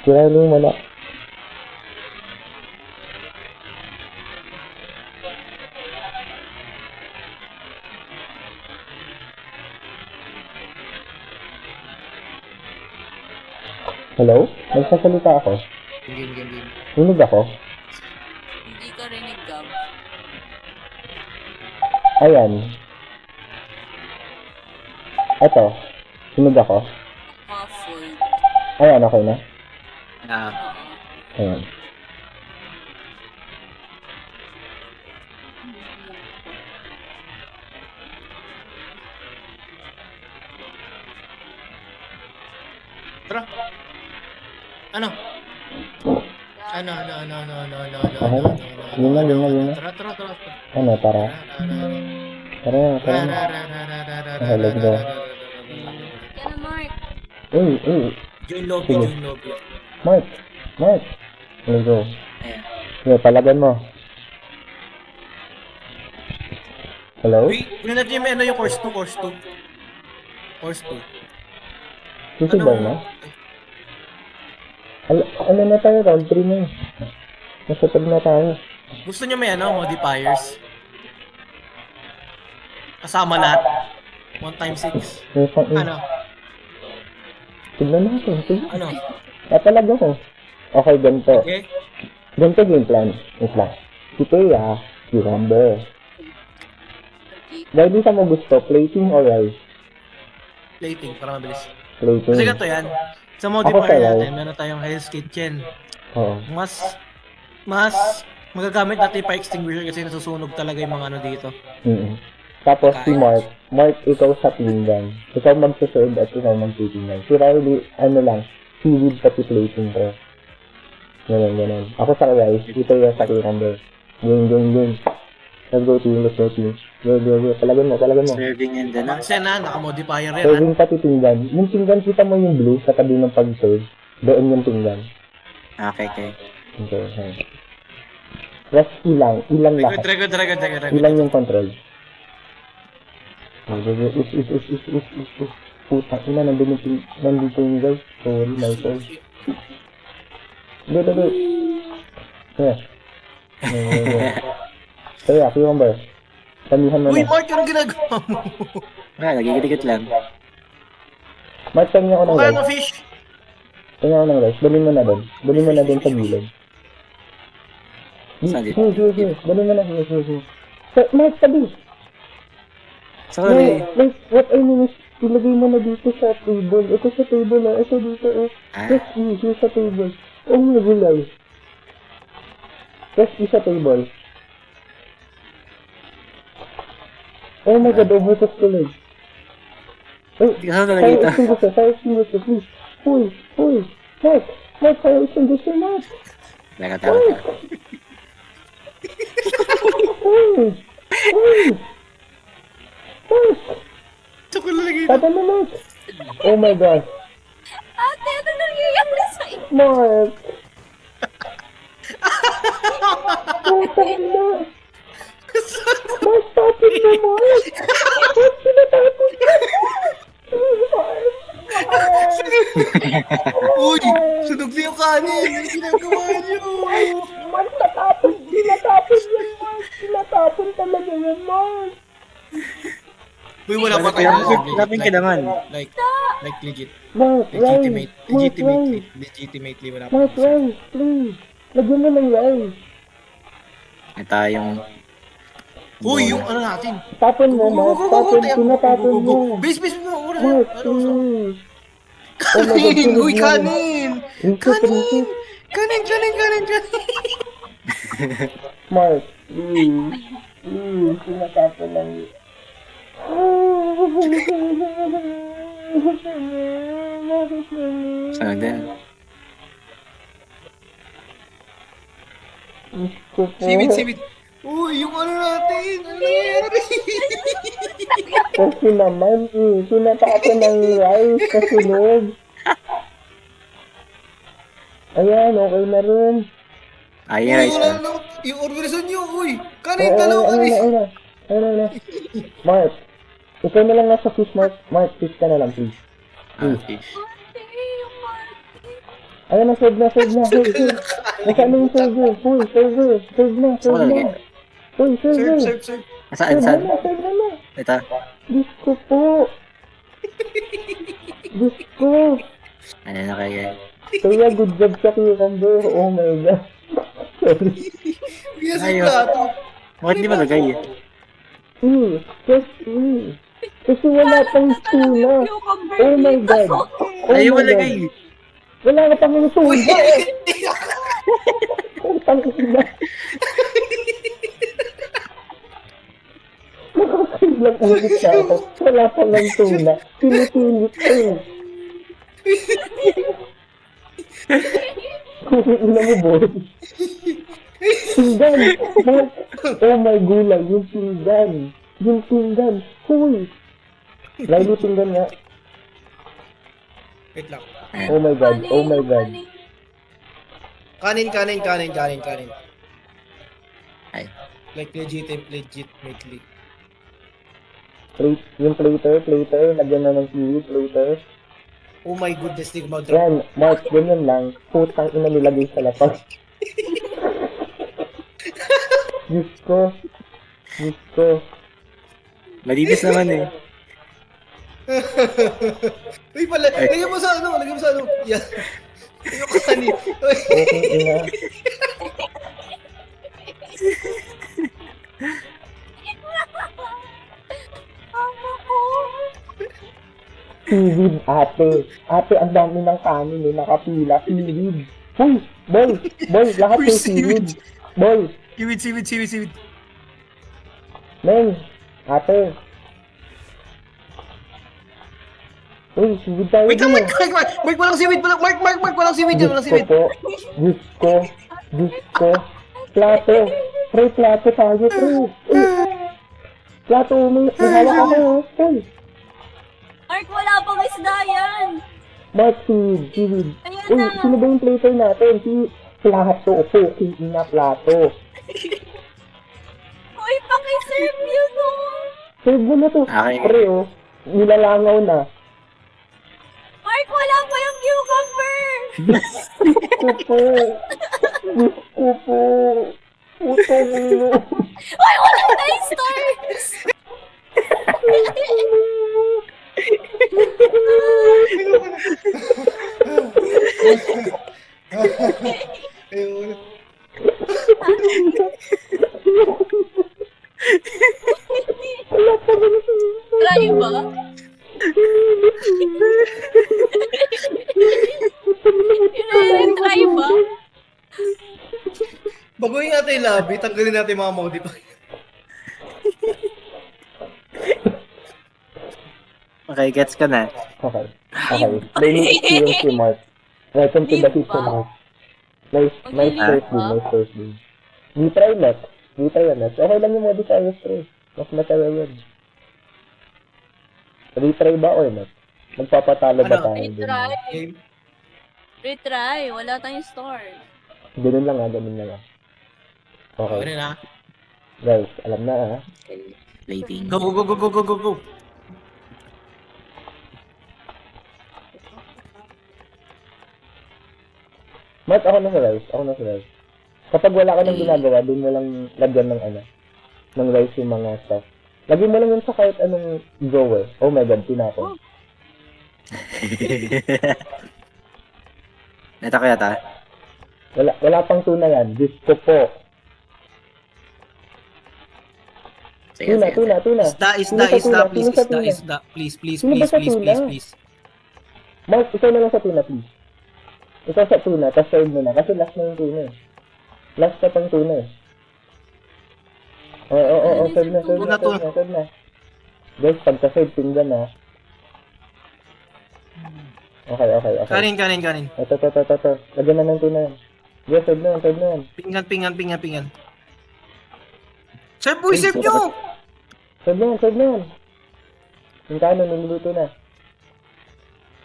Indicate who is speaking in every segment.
Speaker 1: Si Riley wala. Hello? Nagsasalita ako.
Speaker 2: Game.
Speaker 1: Rinig ako?
Speaker 3: Hindi ka rinig, Gab.
Speaker 1: Ayan. Eto. Rinig ako?
Speaker 3: Muffled.
Speaker 1: Ayan, okay na?
Speaker 2: Ah,
Speaker 3: Oo.
Speaker 1: Ayan.
Speaker 2: tara. Ano?
Speaker 1: Yun na.
Speaker 2: Tara.
Speaker 1: Ano, tara. Tara na. Okay, let's go.
Speaker 3: Yan na, Mark.
Speaker 2: Join lobby.
Speaker 1: Mark! Let's go.
Speaker 2: Ayan.
Speaker 1: Okay, palagan mo. Hello?
Speaker 2: Uy, kunin natin yung course 2. Course 2.
Speaker 1: Susunod na? Ano na tayo? Round 3 na. Nasatag na tayo.
Speaker 2: Gusto niyo may modifiers? Kasama lahat. 1x6. Ano?
Speaker 1: Tignan natin. Sige.
Speaker 2: Ano?
Speaker 1: Tatalaga ko. Okay, ganito.
Speaker 2: Okay?
Speaker 1: Ganito game plan. Wait lang. Si Thea, si Rumble. Dahil di sa mo gusto, plating or rice?
Speaker 2: Plating, para mabilis.
Speaker 1: Plating.
Speaker 2: Kasi ganito yan. Sa
Speaker 1: Ako
Speaker 2: modifier
Speaker 1: tayo.
Speaker 2: natin, meron tayong Hell's Kitchen.
Speaker 1: Oo.
Speaker 2: Mas magagamit natin pa extinguisher kasi nasusunog talaga yung mga dito.
Speaker 1: Tapos si Mark. Mark, ikaw sa pinggan. Ikaw magsusunod at ikaw magtitingnan. Si Riley, seaweed pati plating ko. Ganun. Ako sa rice, ito yung sa Rumble. Game. Let's go team. Go. Talagan mo.
Speaker 4: Serving and ano?
Speaker 2: Kasi naka-modifier yan.
Speaker 1: Serving pati pinggan. Yung pinggan, kita mo yung blue sa tabi ng pag-serve. Doon yung pinggan.
Speaker 4: Okay.
Speaker 1: Okay. Press ilang lahat.
Speaker 2: Record.
Speaker 1: Ilang yung control. Puta, nandito yung guys. Sorry, my fault. Go. Yeah. Kaya, cucumber. Tamihan mo
Speaker 2: Uy,
Speaker 1: na.
Speaker 2: Mark, yung ginagawa mo.
Speaker 4: Wala, nagigit-git lang.
Speaker 1: Mark, tanya ko ng
Speaker 2: Mukha
Speaker 1: rice.
Speaker 2: na fish.
Speaker 1: Tanya ko ng rice. Dalhin mo na doon sa gilid.
Speaker 4: Saan dito?
Speaker 1: Sige. Dalhin mo na. Sige. Mark, tabi.
Speaker 4: Sorry.
Speaker 1: Wait, what I mean is, ilagay mo na dito sa table. Ito sa table na. Ito dito Press E, here sa table. Oh my gulay. Press E sa table. Oh my god, overtas ko lang.
Speaker 4: Hindi ka saan nakikita.
Speaker 1: Fire extinguisher, please. Uy. Mark, fire extinguisher, Mark.
Speaker 4: Teka.
Speaker 1: Uy. Mark,
Speaker 2: Ito ko lalagay
Speaker 1: tata na, Mark. Oh my god.
Speaker 3: Ate, ano nangyayari sa inyo?
Speaker 1: Mark. Putang na. Mark, tapin mo, Mark. Mark, pinatapon ka.
Speaker 2: Uy, sunog na yung kanin. Ano ginagawa niyo?
Speaker 1: Mark, tinatapon yan, Mark. Tinatapon talaga yan, Mark.
Speaker 2: Uy, wala pa tayo.
Speaker 4: Lapin ka naman.
Speaker 2: Like legit.
Speaker 1: Mark,
Speaker 2: Legitimately, wala pa.
Speaker 1: Mark, rice, please. Lagyan mo ng rice.
Speaker 4: May tayong...
Speaker 2: Uy, yung natin.
Speaker 1: Tapon mo, Mark. Tinatapon mo.
Speaker 2: Base mo.
Speaker 1: Mark, please. Oh my God,
Speaker 2: Kanin!
Speaker 1: sunog
Speaker 2: Uy,
Speaker 1: na.
Speaker 2: kanin! Kanin!
Speaker 1: Mark, please. Tinatapon lang yun.
Speaker 4: Saan din?
Speaker 2: Sibit. Uy, yung natin. Ano nangyayari?
Speaker 1: Kasi naman, tinatapon ng rice sa sunog. Ayan, okay na rin.
Speaker 4: Ay, rice na.
Speaker 2: Yung organisasyon nyo, uy. Kanin, dalawa kanin.
Speaker 1: Ayun na. Mark, ikaw na lang nasa fish, Mark. Mark, fish ka na lang, please.
Speaker 4: Fish.
Speaker 3: Ate, yung Mark.
Speaker 1: Ayan na, serve na. Serve. Nasaan na yung server? Uy, server. Serve na. Uy, server.
Speaker 2: Serve.
Speaker 4: Saan?
Speaker 1: Serve na.
Speaker 4: Ito.
Speaker 1: Diyos ko po. Diyos ko.
Speaker 4: Ano na kaya?
Speaker 1: Kaya good job sa cucumber. Oh my God. Sorry.
Speaker 2: Yes,
Speaker 4: Ayaw.
Speaker 2: plato.
Speaker 4: Bakit di malagay?
Speaker 1: Kasi wala pang tuna.
Speaker 3: Cucumber
Speaker 1: Oh my
Speaker 3: dito.
Speaker 1: God. Oh
Speaker 4: Ayaw
Speaker 1: my
Speaker 4: malagay.
Speaker 1: God. Wala ka pang tuna. Ang tangina. Nakakailang ulit na ako. Wala pa lang tuna. Pinipilit ko eh. Ina mo, boy. Pinggan. Oh my gulay. Yung pinggan. Huy. Lalo pinggan nga.
Speaker 2: Wait lang.
Speaker 1: Oh my God.
Speaker 2: Kanin.
Speaker 4: Ay.
Speaker 2: Like legitimately.
Speaker 1: Yung plater. Lagyan na ng seaweed, plater.
Speaker 2: Oh my goodness, di ko mag-drop.
Speaker 1: Yan, Mark, ganyan lang. Putang ina nilagay sa lapag. Diyos ko.
Speaker 4: Malinis naman eh.
Speaker 2: Uy pala, lagyan mo sa ano. Yan. Yung kanin. Uy.
Speaker 1: Okay, ina.
Speaker 3: Ama ko.
Speaker 1: Seaweed, ate. Ate, ang dami ng kanin eh. Nakapila. Seaweed. Huy, boy, lahat
Speaker 2: Uy,
Speaker 1: yung seaweed. Boy,
Speaker 2: Seaweed.
Speaker 1: Meng, ate. Uy, seaweed tayo
Speaker 2: Wait lang,
Speaker 1: din eh.
Speaker 2: Mark, walang seaweed. Mark, walang seaweed dyan, walang seaweed.
Speaker 1: Diyos ko. Plato. Pre, plato tayo, pre. Plato, may hawak ako. Uy.
Speaker 3: Mark, wala pang isda yan.
Speaker 1: Mark, seaweed.
Speaker 3: Ayan
Speaker 1: Uy,
Speaker 3: na.
Speaker 1: sino ba yung plater natin? Si Plato. Puking ina, Plato.
Speaker 3: Uy, pakiserve yun o.
Speaker 1: Save mo na to.
Speaker 4: Okay.
Speaker 1: Pre, oh. Nilalangaw na.
Speaker 3: Mark, wala pa yung cucumber.
Speaker 1: Diyos ko po. Putang ina.
Speaker 3: Uy, wala na yung stars.
Speaker 2: Ayun.
Speaker 3: Try ba? Try ba?
Speaker 2: Baguhin natin yung lobby, tanggalin natin yung mga modify.
Speaker 4: Okay, gets ka na.
Speaker 1: Okay. Learning experience si Mark. Welcome to the kitchen, Mark. Nice first day. Di try next. Okay lang yung modifiers, pre. Mas masaya yun. Retry ba or not? Magpapatalo ba
Speaker 2: Ano?
Speaker 1: tayo?
Speaker 3: Retry.
Speaker 2: Game.
Speaker 3: Retry. Wala tayong stars.
Speaker 1: Ganun lang. Okay.
Speaker 2: Okay na.
Speaker 1: Guys, alam na ha.
Speaker 4: Okay, plating.
Speaker 2: Go.
Speaker 1: Mark, ako na sa rice. Kapag wala ka nang ginagawa, doon mo lang lagyan ng rice yung mga stuff. Lagyan mo lang yun sa kahit anong drawer. Oh my God, tinapon.
Speaker 4: Ito kaya ta?
Speaker 1: Wala pang tuna yan. Diyos ko po.
Speaker 4: Sige.
Speaker 1: Tuna.
Speaker 2: Isda, please.
Speaker 1: Sino sa tuna?
Speaker 2: Isda. Please.
Speaker 1: Sino ba sa tuna? Mark, ikaw na lang sa tuna, please. Ikaw sa tuna, tapos serve mo na. Kasi last na yung tuna eh. Last na pang tuna eh. Oo, serve na. Guys, pagka-serve, tingnan na. Okay.
Speaker 2: Kanin.
Speaker 1: Ito. Lagyan na ng tuna yan. Yes, serve na yan.
Speaker 2: Pingan. Serve nyo!
Speaker 1: Serve na yan. Yung kanon, niluluto na.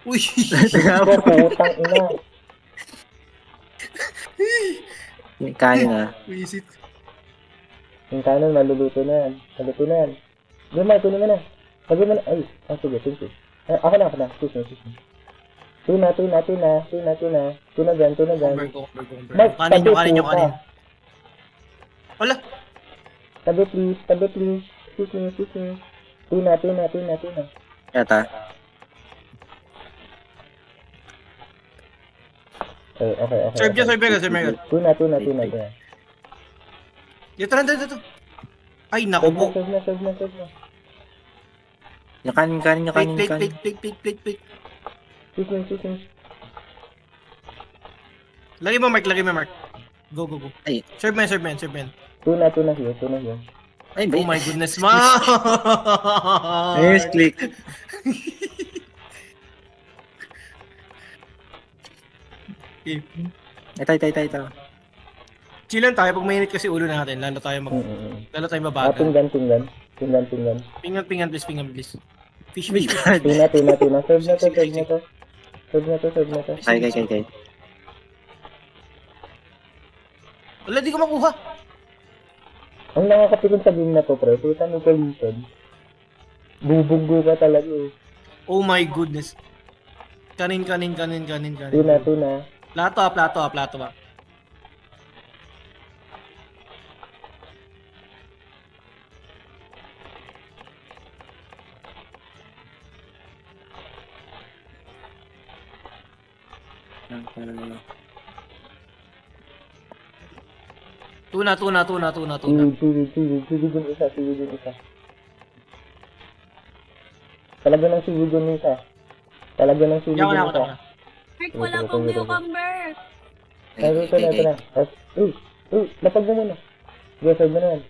Speaker 2: Uy!
Speaker 1: Putang ina.
Speaker 4: Yung kanin ah.
Speaker 2: Visit.
Speaker 1: Yung kanon, maluluto na yan. Doon, Mark, kunin mo na. Lagyan mo na. Ay, sige, thank you. Ako na. Excuse me. Tuna. Tuna dyan.
Speaker 2: Cucumber.
Speaker 1: Mark,
Speaker 2: Kanin
Speaker 1: tabi,
Speaker 2: kanin
Speaker 1: puta.
Speaker 2: Wala.
Speaker 1: Tabi, please. Excuse me. Tuna.
Speaker 4: Yata.
Speaker 1: Okay.
Speaker 2: Serve niya.
Speaker 1: Tuna.
Speaker 2: Dito. Ay, naku po.
Speaker 1: Serve na.
Speaker 4: Yung kanin.
Speaker 2: Plate.
Speaker 1: Excuse me.
Speaker 2: Lagay mo, Mark. Go.
Speaker 4: Ay.
Speaker 2: Serve mo yan.
Speaker 1: Tuna here.
Speaker 4: Ay,
Speaker 2: Oh my goodness, ma!
Speaker 4: Yes, click. Ito.
Speaker 2: Chillan tayo pag mainit kasi ulo natin. Lalo tayo mabagal.
Speaker 1: Pinggan.
Speaker 2: Pingan, please. Fish.
Speaker 1: Tuna. Serve na to.
Speaker 4: Okay.
Speaker 2: Wala, di ko makuha.
Speaker 1: Ang nakakapikon sa game na to, pre. Puta mo kalitan. Bubunggo ka talaga eh.
Speaker 2: Oh my goodness. Kanin.
Speaker 1: Tuna.
Speaker 2: Plato ba? Tuna.
Speaker 1: Siwid yung isa. Talaga ng siwid yung isa.
Speaker 2: Yawa na.
Speaker 3: Mark, wala pang cucumber.
Speaker 1: Ito na. Lapag mo muna. Yes, serve mo na yan.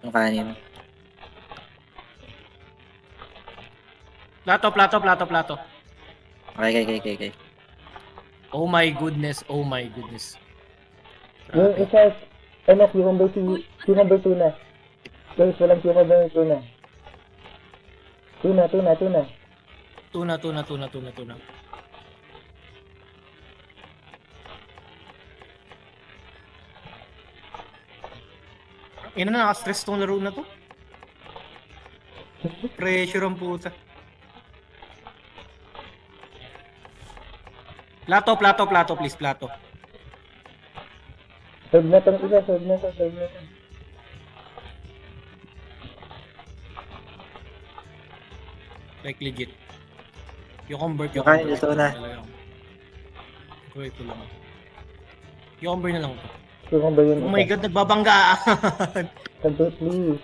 Speaker 4: Yung kanin.
Speaker 2: Plato.
Speaker 4: Okay.
Speaker 2: Oh my goodness.
Speaker 1: Yung isa, cucumber tuna. Guys, walang cucumber tuna. Tuna.
Speaker 2: Tuna. Ina na, naka-stress tong laro na to. Pressure ang puta. Plato, please, plato.
Speaker 1: Serve na tong isa.
Speaker 2: Like legit. Cucumber.
Speaker 4: Kain, ito na.
Speaker 2: Wait ko lang. Cucumber na lang to.
Speaker 1: Cucumber yun.
Speaker 2: Oh my god, nagbabanggaan.
Speaker 1: Sabi, please.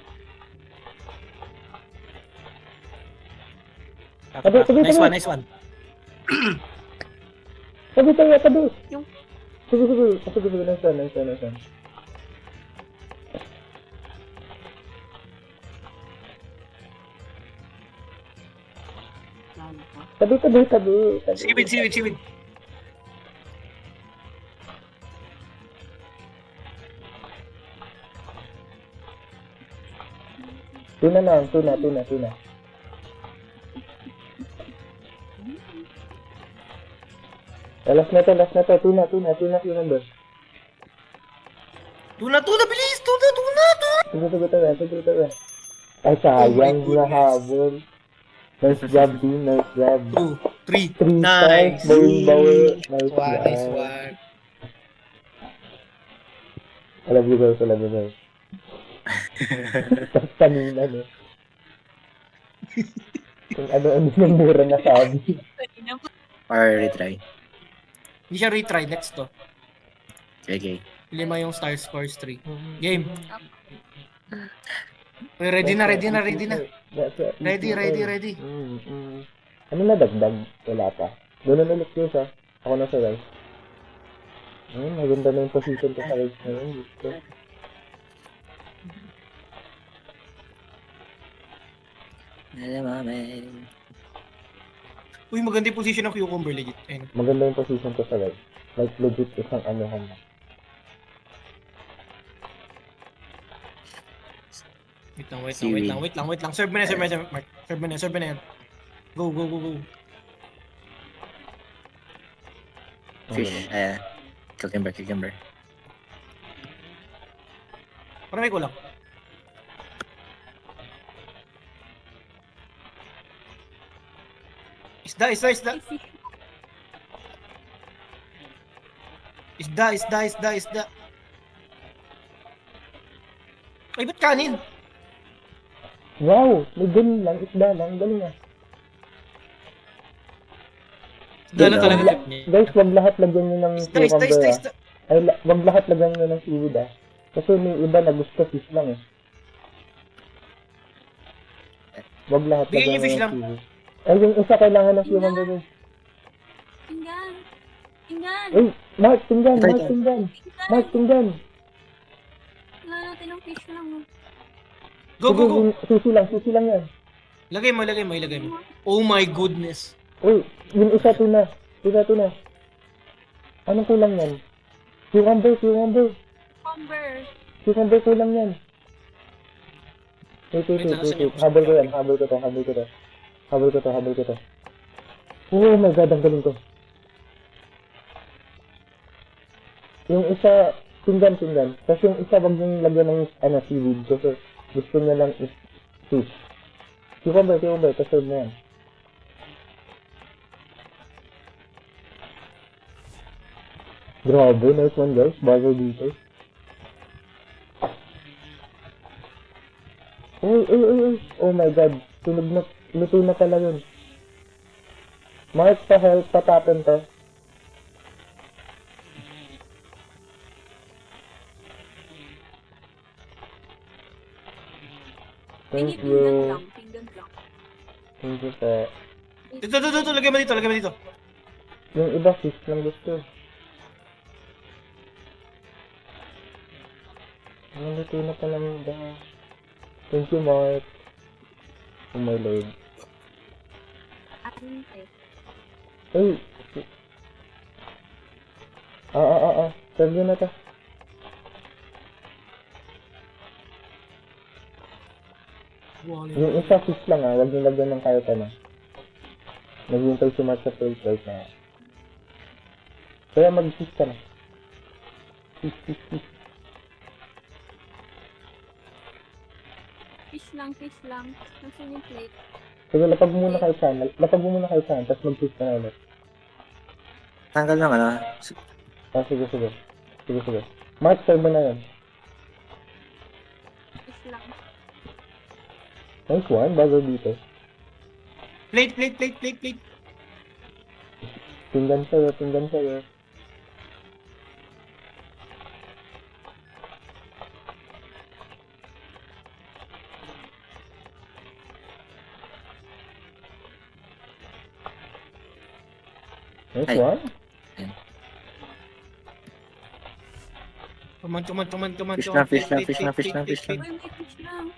Speaker 2: Nice one.
Speaker 1: Sabi.
Speaker 3: Yung-
Speaker 1: Sige. Nice one. Tabi.
Speaker 2: Seaweed.
Speaker 1: Tuna na. Last na to. Tuna, cucumber.
Speaker 2: Tuna, bilis! Tuna!
Speaker 1: Sige tayo. Ay, sayang, nahabol. Nice job, team.
Speaker 2: 2, 3,
Speaker 1: 3
Speaker 2: nice.
Speaker 1: times, bawi. Nice
Speaker 2: Nice
Speaker 1: job.
Speaker 2: one.
Speaker 1: I love you guys. Tapos kanina, no? Kung ano ng mura na sabi.
Speaker 4: Or retry.
Speaker 2: Hindi siya retry, next to.
Speaker 4: Okay.
Speaker 2: 5 yung star scores 3. Game. Uy, ready na. Ready.
Speaker 1: Ano na dagdag? Wala pa. Doon na ulit yun sa. Ako na sa guys. Maganda na yung position ko sa guys ngayon. Gusto.
Speaker 2: Uy, maganda yung position ng cucumber, legit. Ayun.
Speaker 1: Maganda yung position ko sa guys. Like legit isang anuhan na.
Speaker 2: Wait lang. Serve mo na, Mark. Serve mo na yan. Go.
Speaker 4: Fish. Cucumber.
Speaker 2: Parang may kulang. Isda, isda, isda. Isda, isda, isda, isda. Ay, ba't kanin?
Speaker 1: Wow! May ganun lang, isda lang. Galing ah.
Speaker 2: Isda lang
Speaker 4: Isda.
Speaker 2: talaga trip niya.
Speaker 1: Guys, wag lahat lagyan nyo ng
Speaker 2: Isda, isda, isda,
Speaker 1: cucumber ah.
Speaker 2: isda.
Speaker 1: Ay, wag lahat lagyan nyo ng seaweed ah. Kasi may iba na gusto fish lang eh. Wag lahat
Speaker 2: Bigyan
Speaker 1: lagyan
Speaker 2: niyo
Speaker 1: nyo
Speaker 2: fish
Speaker 1: ng
Speaker 2: lang.
Speaker 1: seaweed. Ay, yung isa kailangan ng cucumber guys.
Speaker 3: Tinggan. Tinggan.
Speaker 1: Ay, Mark, tinggan,
Speaker 4: Ito,
Speaker 1: Mark,
Speaker 4: ito.
Speaker 1: tinggan.
Speaker 3: Tinggan.
Speaker 1: Mark, tinggan.
Speaker 3: Wala natin ng fish lang. Oh.
Speaker 2: Go, go, go.
Speaker 1: Susi lang yan.
Speaker 2: Lagay mo, lagay mo, ilagay mo. Oh my goodness.
Speaker 1: Uy, yung isa tuna. Isa tuna. Anong kulang yan? Cucumber.
Speaker 3: Cucumber.
Speaker 1: Cucumber kulang yan. Wait. Habol ko yan, habol ko to. Oh my god, ang galing ko. Yung isa, tinggan. Tapos yung isa, wag yung lagyan ng seaweed. Kasi gusto niya lang is fish. Cucumber, tapos na yan. Grabe, nice one guys. Bago dito. Uy. Oh my god. Tunog na, luto na pala yun. Mark, pa-help, patapon to. Thank you.
Speaker 3: Pinggan lang.
Speaker 1: Thank you po.
Speaker 2: Dito, lagay mo dito.
Speaker 1: Yung iba fish lang gusto. Luto na pala yung da. Thank you, Mark. Oh my lord.
Speaker 3: Ate.
Speaker 1: Hey! Serve na to. Yung isa fish lang ah, wag nyo lagyan ng kahit ano. Naghintay si Mark sa plate right na. Kaya mag-fish ka na. Fish.
Speaker 3: Fish lang. Nasaan yung plate?
Speaker 1: Sige, lapag mo muna kayo saan. Tapos mag-fish ka na ulit.
Speaker 4: Tanggal ng ano.
Speaker 1: Sige. Mark, serve mo na yun.
Speaker 3: Fish lang.
Speaker 1: Nice one, bago dito.
Speaker 2: Plate.
Speaker 1: Tinggan sa'yo. Nice
Speaker 4: Ay.
Speaker 1: one.
Speaker 2: Come on.
Speaker 4: Fish lang.
Speaker 3: Uy, may fish lang.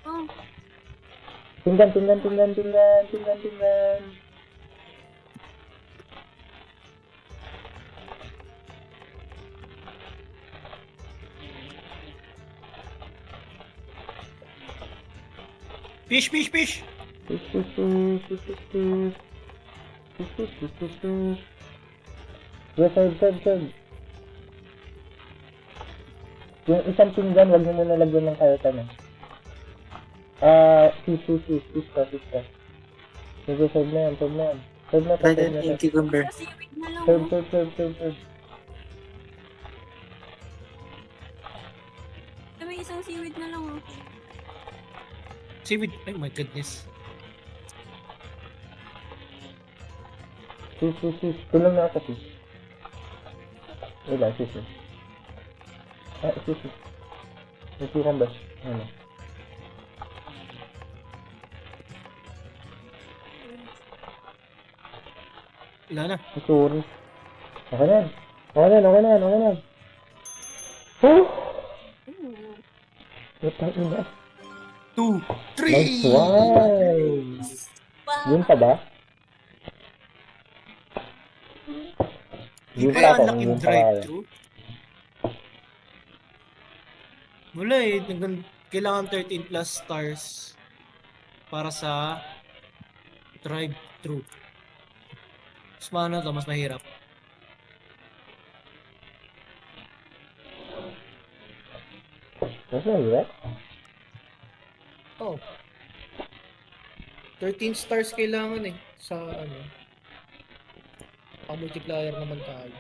Speaker 3: Oh.
Speaker 1: Tinggan.
Speaker 2: Fish.
Speaker 1: Fish. Yes, serve. Yung isang pinggan, wag mo muna lagyan ng kahit ano. Fish ka. Sige, serve na yan. Serve na to.
Speaker 4: Yung cucumber.
Speaker 3: Sa seaweed na lang. Oh.
Speaker 1: Serve.
Speaker 3: May isang seaweed na lang. Oh.
Speaker 2: Seaweed. Oh my goodness.
Speaker 1: Fish. Tulong na ako, fish. Wala, fish. Fish. May cucumber. Ano?
Speaker 2: Wala na.
Speaker 1: Sorry. Okay na. Oh! Ito ina.
Speaker 2: 2, 3.
Speaker 1: Nice one! Yun pa ba?
Speaker 2: Di
Speaker 1: Yun
Speaker 2: ba
Speaker 1: pa
Speaker 2: yan
Speaker 1: ako,
Speaker 2: laking
Speaker 1: yun pa
Speaker 2: drive-thru? Wala eh. Kailangan 13 plus stars para sa drive-thru. Mas maano to, mas mahirap.
Speaker 1: Mas mahirap?
Speaker 2: Oh. 13 stars kailangan eh. Sa ano. Pa-multiplier naman tayo.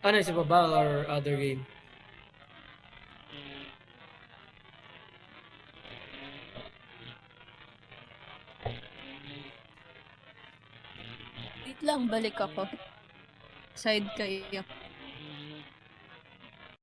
Speaker 2: Ano isa pa ba or other game?
Speaker 3: Wait lang, balik ako. Side kayo.